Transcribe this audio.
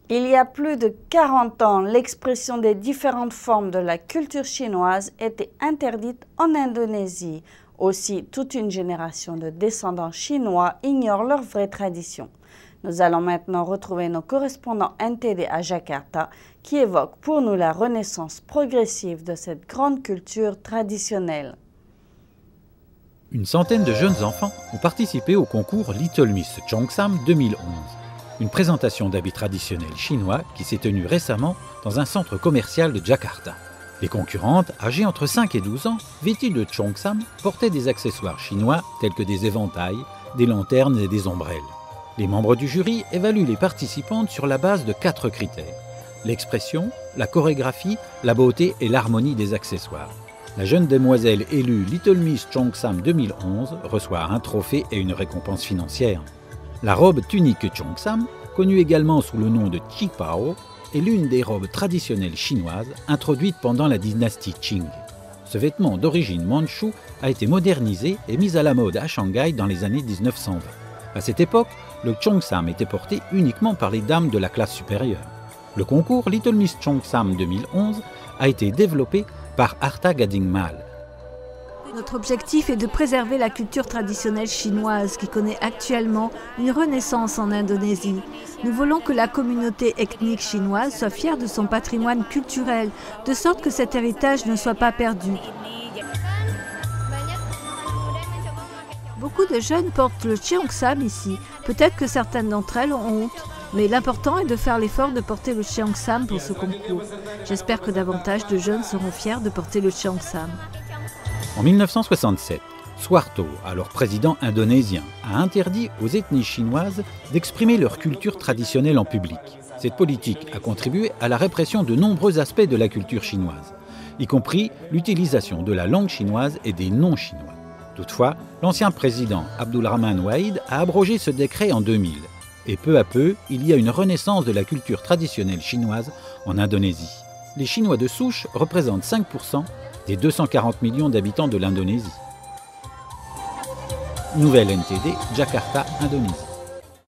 Il y a plus de 40 ans, l'expression des différentes formes de la culture chinoise était interdite en Indonésie. Aussi, toute une génération de descendants chinois ignore leurs vraies traditions. Nous allons maintenant retrouver nos correspondants NTD à Jakarta qui évoquent pour nous la renaissance progressive de cette grande culture traditionnelle. Une centaine de jeunes enfants ont participé au concours Little Miss Cheongsam 2011, une présentation d'habits traditionnels chinois qui s'est tenue récemment dans un centre commercial de Jakarta. Les concurrentes, âgées entre 5 et 12 ans, vêtues de Cheongsam, portaient des accessoires chinois tels que des éventails, des lanternes et des ombrelles. Les membres du jury évaluent les participantes sur la base de 4 critères: l'expression, la chorégraphie, la beauté et l'harmonie des accessoires. La jeune demoiselle élue Little Miss Cheongsam 2011 reçoit un trophée et une récompense financière. La robe tunique Cheongsam, connue également sous le nom de Qipao, est l'une des robes traditionnelles chinoises introduites pendant la dynastie Qing. Ce vêtement d'origine mandchoue a été modernisé et mis à la mode à Shanghai dans les années 1920. À cette époque, le Cheongsam était porté uniquement par les dames de la classe supérieure. Le concours Little Miss Cheongsam 2011 a été développé par Arta Gading Mal. Notre objectif est de préserver la culture traditionnelle chinoise qui connaît actuellement une renaissance en Indonésie. Nous voulons que la communauté ethnique chinoise soit fière de son patrimoine culturel, de sorte que cet héritage ne soit pas perdu. Beaucoup de jeunes portent le Cheongsam ici. Peut-être que certaines d'entre elles ont honte. Mais l'important est de faire l'effort de porter le Cheongsam pour ce concours. J'espère que davantage de jeunes seront fiers de porter le Cheongsam. En 1967, Suharto, alors président indonésien, a interdit aux ethnies chinoises d'exprimer leur culture traditionnelle en public. Cette politique a contribué à la répression de nombreux aspects de la culture chinoise, y compris l'utilisation de la langue chinoise et des noms chinois. Toutefois, l'ancien président Abdulrahman Wahid a abrogé ce décret en 2000. Et peu à peu, il y a une renaissance de la culture traditionnelle chinoise en Indonésie. Les Chinois de souche représentent 5% des 240 millions d'habitants de l'Indonésie. Nouvelle NTD, Jakarta, Indonésie.